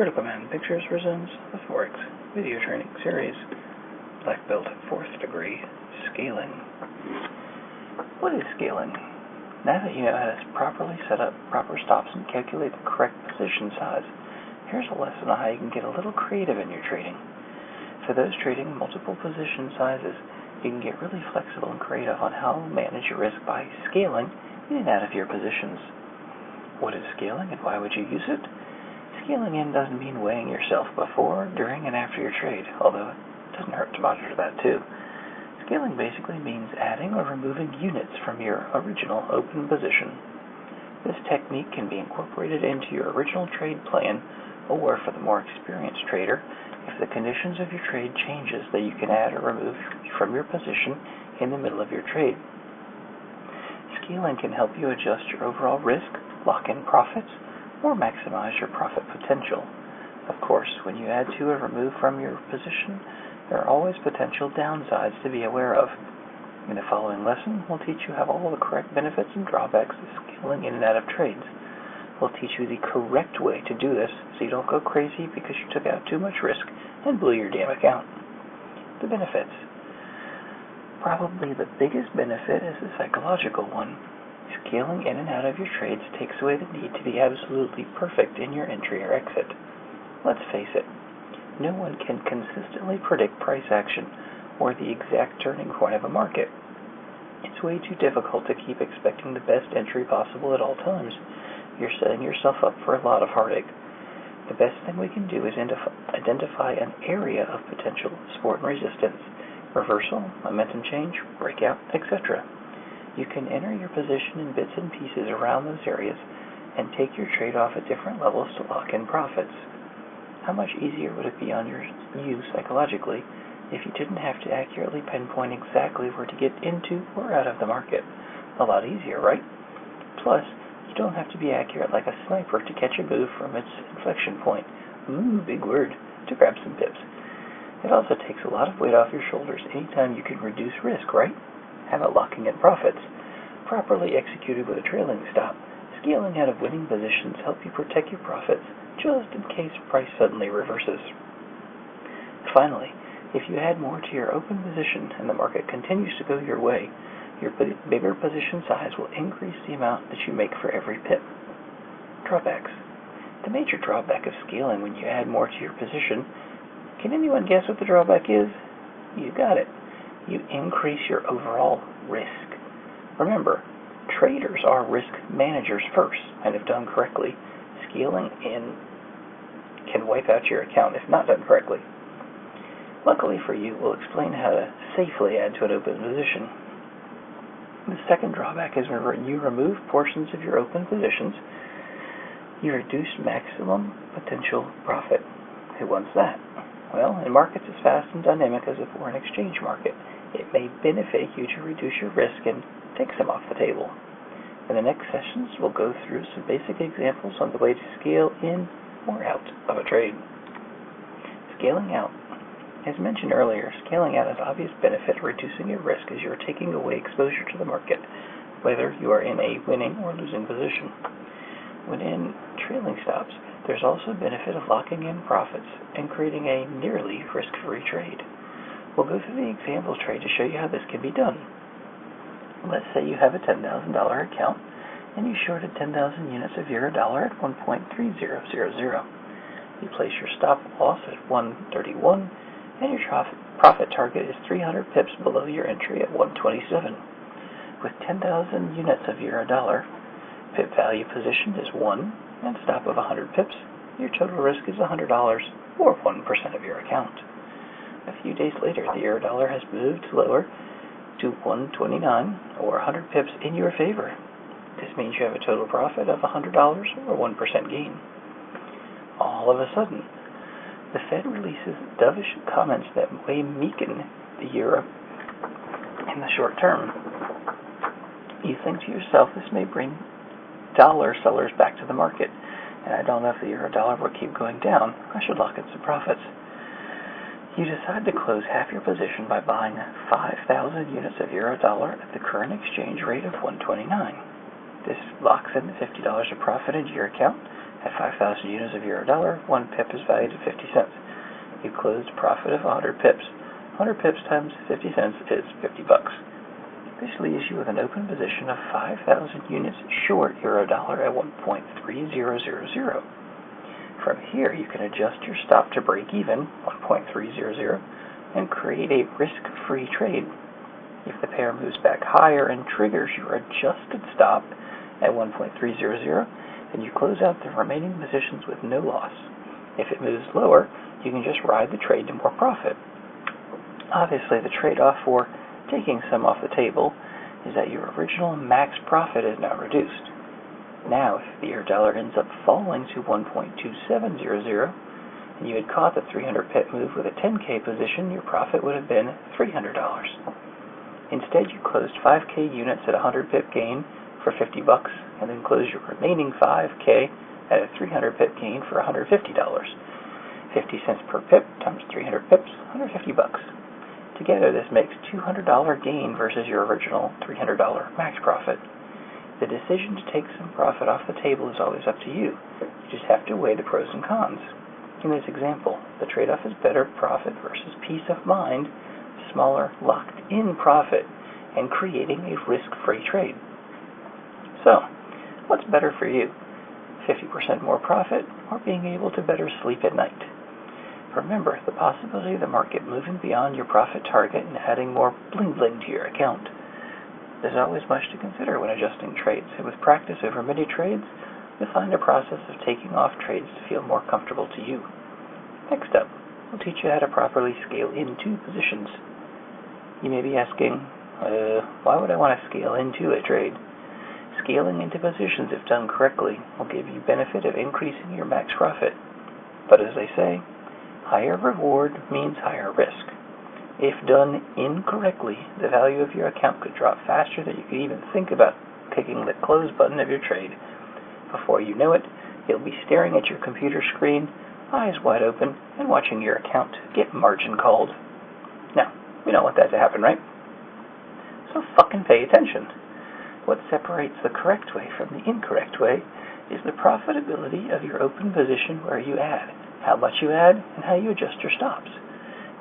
Critical Man Pictures presents the Forex video training series, Black Belt 4th Degree, Scaling. What is scaling? Now that you know how to properly set up proper stops and calculate the correct position size, here's a lesson on how you can get a little creative in your trading. For those trading multiple position sizes, you can get really flexible and creative on how to manage your risk by scaling in and out of your positions. What is scaling and why would you use it? Scaling in doesn't mean weighing yourself before, during, and after your trade, although it doesn't hurt to monitor that too. Scaling basically means adding or removing units from your original open position. This technique can be incorporated into your original trade plan, or for the more experienced trader, if the conditions of your trade changes that you can add or remove from your position in the middle of your trade. Scaling can help you adjust your overall risk, lock in profits, or maximize your profit potential. Of course, when you add to or remove from your position, there are always potential downsides to be aware of. In the following lesson, we'll teach you how all the correct benefits and drawbacks of scaling in and out of trades. We'll teach you the correct way to do this so you don't go crazy because you took out too much risk and blew your damn account. The benefits. Probably the biggest benefit is the psychological one. Scaling in and out of your trades takes away the need to be absolutely perfect in your entry or exit. Let's face it, no one can consistently predict price action or the exact turning point of a market. It's way too difficult to keep expecting the best entry possible at all times. You're setting yourself up for a lot of heartache. The best thing we can do is identify an area of potential support and resistance, reversal, momentum change, breakout, etc. You can enter your position in bits and pieces around those areas and take your trade off at different levels to lock in profits. How much easier would it be on you psychologically if you didn't have to accurately pinpoint exactly where to get into or out of the market? A lot easier, right? Plus, you don't have to be accurate like a sniper to catch a move from its inflection point. Big word, to grab some pips. It also takes a lot of weight off your shoulders anytime you can reduce risk, right? How about locking in profits? Properly executed with a trailing stop, scaling out of winning positions help you protect your profits just in case price suddenly reverses. Finally, if you add more to your open position and the market continues to go your way, your bigger position size will increase the amount that you make for every pip. Drawbacks. The major drawback of scaling when you add more to your position, can anyone guess what the drawback is? You got it. You increase your overall risk. Remember, traders are risk managers first, and if done correctly, scaling in can wipe out your account if not done correctly. Luckily for you, we'll explain how to safely add to an open position. The second drawback is when you remove portions of your open positions, you reduce maximum potential profit. Who wants that? Well, in markets as fast and dynamic as a foreign exchange market, it may benefit you to reduce your risk and take some off the table. In the next sessions, we'll go through some basic examples on the way to scale in or out of a trade. Scaling out. As mentioned earlier, scaling out has obvious benefit reducing your risk as you are taking away exposure to the market, whether you are in a winning or losing position. When in trailing stops, there's also a benefit of locking in profits and creating a nearly risk-free trade. We'll go through the example trade to show you how this can be done. Let's say you have a $10,000 account and you shorted 10,000 units of euro-dollar at 1.3000. You place your stop loss at 131 and your profit target is 300 pips below your entry at 127. With 10,000 units of euro-dollar, pip value positioned is 1 and stop of 100 pips, your total risk is $100 or 1% of your account. A few days later, the euro-dollar has moved lower to 129 or 100 pips in your favor. This means you have a total profit of $100 or 1% gain. All of a sudden, the Fed releases dovish comments that may weaken the euro in the short term. You think to yourself, this may bring dollar sellers back to the market, and I don't know if the euro-dollar will keep going down. I should lock in some profits. You decide to close half your position by buying 5,000 units of euro-dollar at the current exchange rate of 129. This locks in the $50 of profit into your account At 5,000 units of euro-dollar, 1 pip is valued at 50 cents. You closed a profit of 100 pips. 100 pips times 50 cents is $50. This leaves you with an open position of 5,000 units short euro-dollar at 1.3000. From here, you can adjust your stop to break even, 1.300, and create a risk-free trade. If the pair moves back higher and triggers your adjusted stop at 1.300, then you close out the remaining positions with no loss. If it moves lower, you can just ride the trade to more profit. Obviously, the trade-off for taking some off the table is that your original max profit is now reduced. Now, if the euro-dollar ends up falling to 1.2700, and you had caught the 300 pip move with a 10K position, your profit would have been $300. Instead, you closed 5K units at a 100 pip gain for $50, and then closed your remaining 5K at a 300 pip gain for $150. 50 cents per pip times 300 pips, $150. Together, this makes $200 gain versus your original $300 max profit. The decision to take some profit off the table is always up to you. You just have to weigh the pros and cons. In this example, the trade-off is better profit versus peace of mind, smaller locked-in profit, and creating a risk-free trade. So, what's better for you? 50% more profit, or being able to better sleep at night? Remember the possibility of the market moving beyond your profit target and adding more bling-bling to your account. There's always much to consider when adjusting trades, and with practice over many trades, you'll find a process of taking off trades to feel more comfortable to you. Next up, we'll teach you how to properly scale into positions. You may be asking, why would I want to scale into a trade? Scaling into positions, if done correctly, will give you benefit of increasing your max profit. But as they say, higher reward means higher risk. If done incorrectly, the value of your account could drop faster than you could even think about clicking the close button of your trade. Before you know it, you'll be staring at your computer screen, eyes wide open, and watching your account get margin called. Now, we don't want that to happen, right? So fucking pay attention. What separates the correct way from the incorrect way is the profitability of your open position where you add, how much you add, and how you adjust your stops.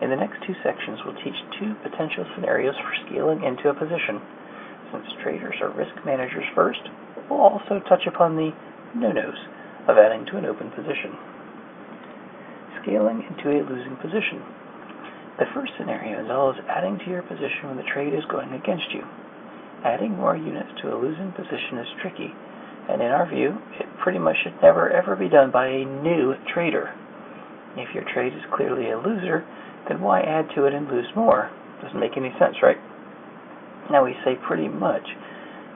In the next two sections, we'll teach two potential scenarios for scaling into a position. Since traders are risk managers first, we'll also touch upon the no-nos of adding to an open position. Scaling into a losing position. The first scenario involves adding to your position when the trade is going against you. Adding more units to a losing position is tricky, and in our view, it pretty much should never ever be done by a new trader. If your trade is clearly a loser, then why add to it and lose more? Doesn't make any sense, right? Now we say pretty much,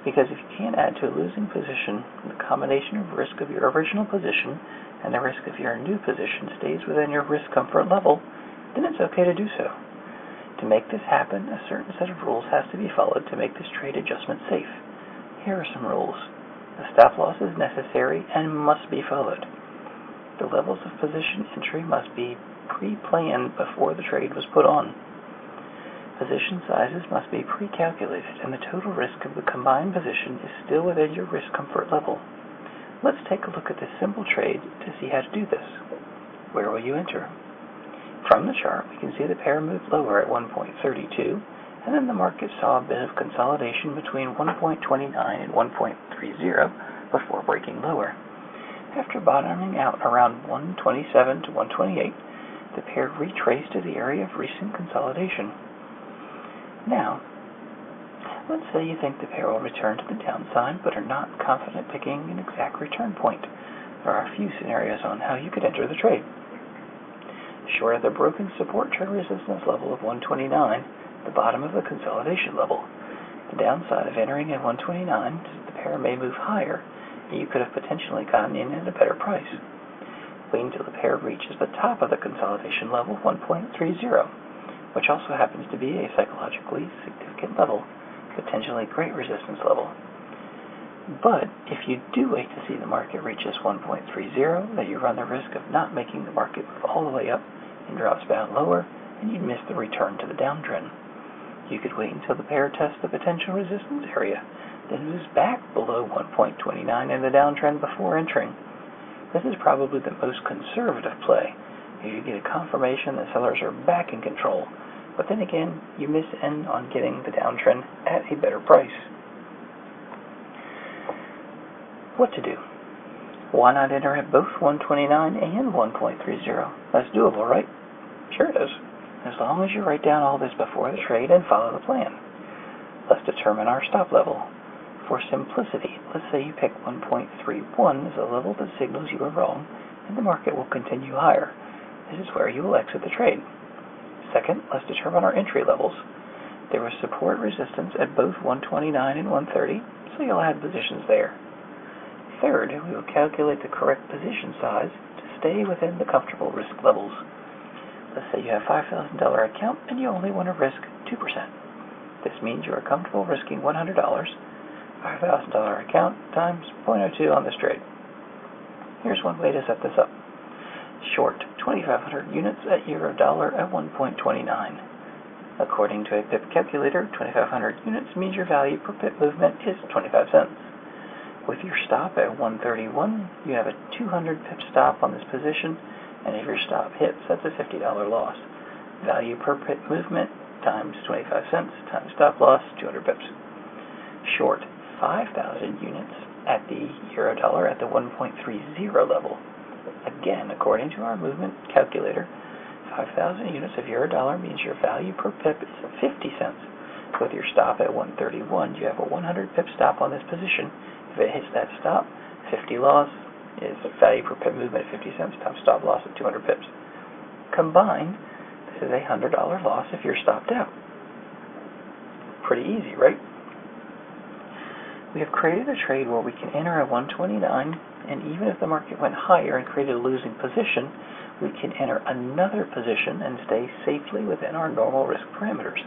because if you can't add to a losing position, the combination of risk of your original position and the risk of your new position stays within your risk comfort level, then it's okay to do so. To make this happen, a certain set of rules has to be followed to make this trade adjustment safe. Here are some rules. The stop loss is necessary and must be followed. The levels of position entry must be pre-planned before the trade was put on. Position sizes must be pre-calculated, and the total risk of the combined position is still within your risk comfort level. Let's take a look at this simple trade to see how to do this. Where will you enter? From the chart, we can see the pair moved lower at 1.32, and then the market saw a bit of consolidation between 1.29 and 1.30 before breaking lower. After bottoming out around 127 to 128, the pair retraced to the area of recent consolidation. Now, let's say you think the pair will return to the downside, but are not confident picking an exact return point. There are a few scenarios on how you could enter the trade. Short of the broken support trend resistance level of 129, the bottom of the consolidation level. The downside of entering at 129 is the pair may move higher, and you could have potentially gotten in at a better price. Wait until the pair reaches the top of the consolidation level, 1.30, which also happens to be a psychologically significant level, potentially great resistance level. But if you do wait to see the market reaches 1.30, then you run the risk of not making the market move all the way up and drops down lower, and you'd miss the return to the downtrend. You could wait until the pair tests the potential resistance area, then moves back below 1.29 in the downtrend before entering. This is probably the most conservative play. You get a confirmation that sellers are back in control, but then again, you miss in on getting the downtrend at a better price. What to do? Why not enter at both 129 and 1.30? That's doable, right? Sure it is, as long as you write down all this before the trade and follow the plan. Let's determine our stop level. For simplicity, let's say you pick 1.31 as a level that signals you are wrong, and the market will continue higher. This is where you will exit the trade. Second, let's determine our entry levels. There was support resistance at both 129 and 130, so you'll add positions there. Third, we will calculate the correct position size to stay within the comfortable risk levels. Let's say you have a $5,000 account and you only want to risk 2%. This means you are comfortable risking $100, $5,000 account times 0.02 on this trade. Here's one way to set this up. Short 2,500 units at euro-dollar at 1.29. According to a pip calculator, 2,500 units means your value per pip movement is 25 cents. With your stop at 131, you have a 200 pip stop on this position, and if your stop hits, that's a $50 loss. Value per pip movement times 25 cents times stop loss, 200 pips. Short 5,000 units at the euro-dollar at the 1.30 level. Again, according to our movement calculator, 5,000 units of euro-dollar means your value per pip is 50 cents. With your stop at 131, you have a 100 pip stop on this position. If it hits that stop, 50 loss is the value per pip movement at 50 cents times stop loss of 200 pips. Combined, this is a $100 loss if you're stopped out. Pretty easy, right? We have created a trade where we can enter at 129, and even if the market went higher and created a losing position, we can enter another position and stay safely within our normal risk parameters.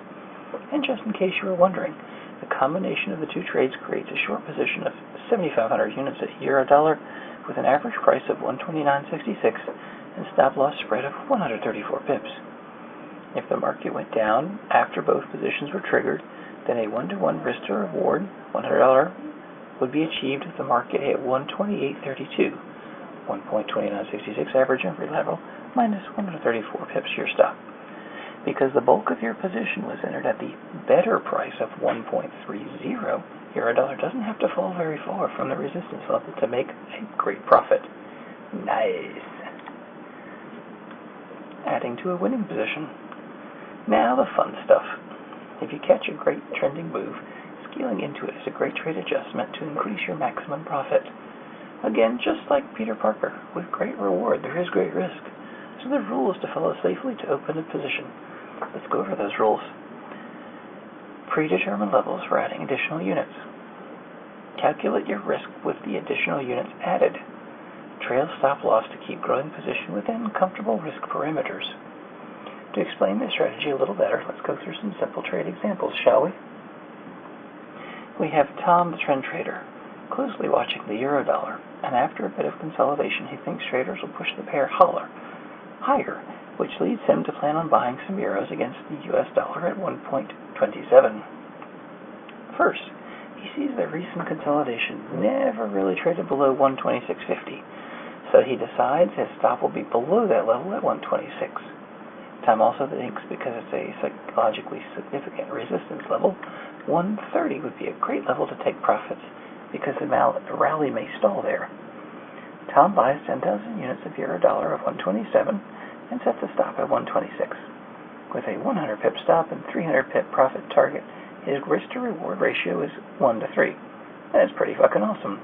And just in case you were wondering, the combination of the two trades creates a short position of 7,500 units at euro-dollar with an average price of 129.66 and stop loss spread of 134 pips. If the market went down after both positions were triggered, then a 1-to-1 risk to reward, $100, would be achieved if the market hit 128.32, 1.2966 average entry level, minus 134 pips your stop. Because the bulk of your position was entered at the better price of 1.30, euro-dollar doesn't have to fall very far from the resistance level to make a great profit. Nice. Adding to a winning position. Now the fun stuff. If you catch a great trending move, scaling into it is a great trade adjustment to increase your maximum profit. Again, just like Peter Parker, with great reward there is great risk. So the rule is to follow safely to open a position. Let's go over those rules. Predetermined levels for adding additional units. Calculate your risk with the additional units added. Trail stop loss to keep growing position within comfortable risk parameters. To explain this strategy a little better, let's go through some simple trade examples, shall we? We have Tom, the trend trader, closely watching the euro-dollar, and after a bit of consolidation, he thinks traders will push the pair higher, which leads him to plan on buying some euros against the US dollar at 1.27. First, he sees that recent consolidation never really traded below 126.50, so he decides his stop will be below that level at 126. Tom also thinks because it's a psychologically significant resistance level, 130 would be a great level to take profits because the rally may stall there. Tom buys 10,000 units of euro-dollar of 127 and sets a stop at 126. With a 100 pip stop and 300 pip profit target, his risk to reward ratio is 1-to-3. That is pretty fucking awesome.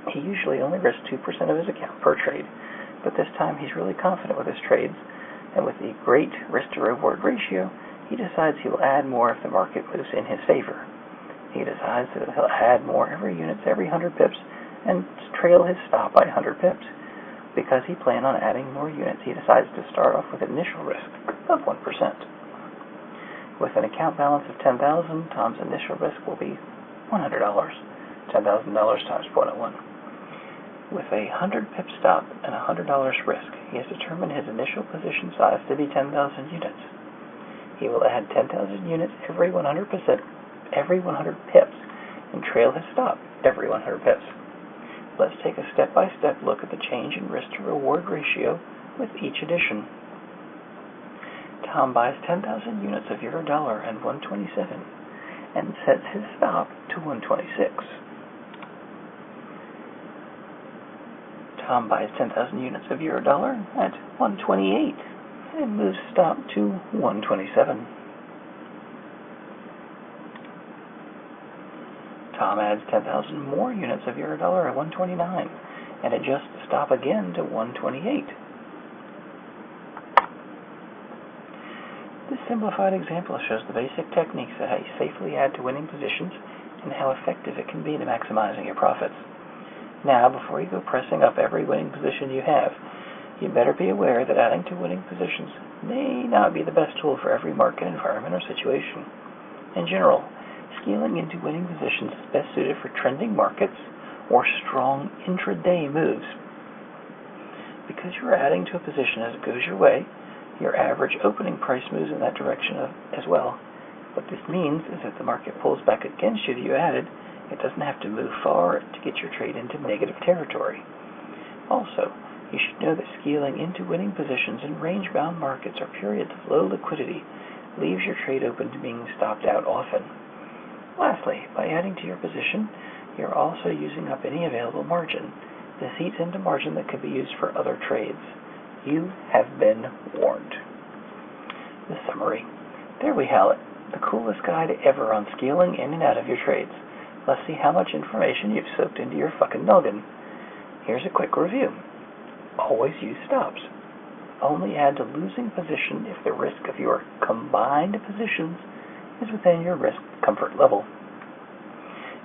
He usually only risks 2% of his account per trade, but this time he's really confident with his trades, and with the great risk-to-reward ratio, he decides he will add more if the market moves in his favor. He decides that he'll add more every 100 pips and trail his stop by 100 pips. Because he planned on adding more units, he decides to start off with initial risk of 1%. With an account balance of $10,000, Tom's initial risk will be $100, $10,000 times 0.01. With a 100 pip stop and $100 risk, he has determined his initial position size to be 10,000 units. He will add 10,000 units every 100 pips and trail his stop every 100 pips. let's take a step-by-step look at the change in risk-to-reward ratio with each addition. Tom buys 10,000 units of Eurodollar at 127 and sets his stop to 126. Tom buys 10,000 units of Eurodollar at 128 and moves stop to 127. Tom adds 10,000 more units of Eurodollar at 129 and adjusts the stop again to 128. This simplified example shows the basic techniques of how you safely add to winning positions and how effective it can be to maximizing your profits. Now, before you go pressing up every winning position you have, you better be aware that adding to winning positions may not be the best tool for every market environment or situation. In general, scaling into winning positions is best suited for trending markets or strong intraday moves. Because you're adding to a position as it goes your way, your average opening price moves in that direction as well. What this means is if the market pulls back against you that you added, it doesn't have to move far to get your trade into negative territory. Also, you should know that scaling into winning positions in range-bound markets or periods of low liquidity leaves your trade open to being stopped out often. Lastly, by adding to your position, you're also using up any available margin. This eats into margin that could be used for other trades. You have been warned. The summary. There we have it. The coolest guide ever on scaling in and out of your trades. Let's see how much information you've soaked into your fucking noggin. Here's a quick review. Always use stops. Only add to losing position if the risk of your combined positions is within your risk comfort level.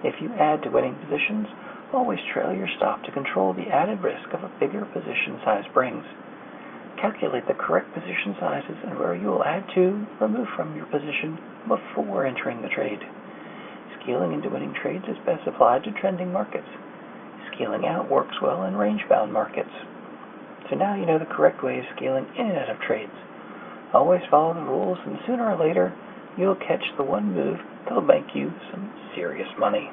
If you add to winning positions, always trail your stop to control the added risk of a bigger position size brings. Calculate the correct position sizes and where you will add to, remove from your position before entering the trade. Scaling into winning trades is best applied to trending markets. Scaling out works well in range-bound markets. So now you know the correct way of scaling in and out of trades. Always follow the rules, and sooner or later, you'll catch the one move that'll make you some serious money.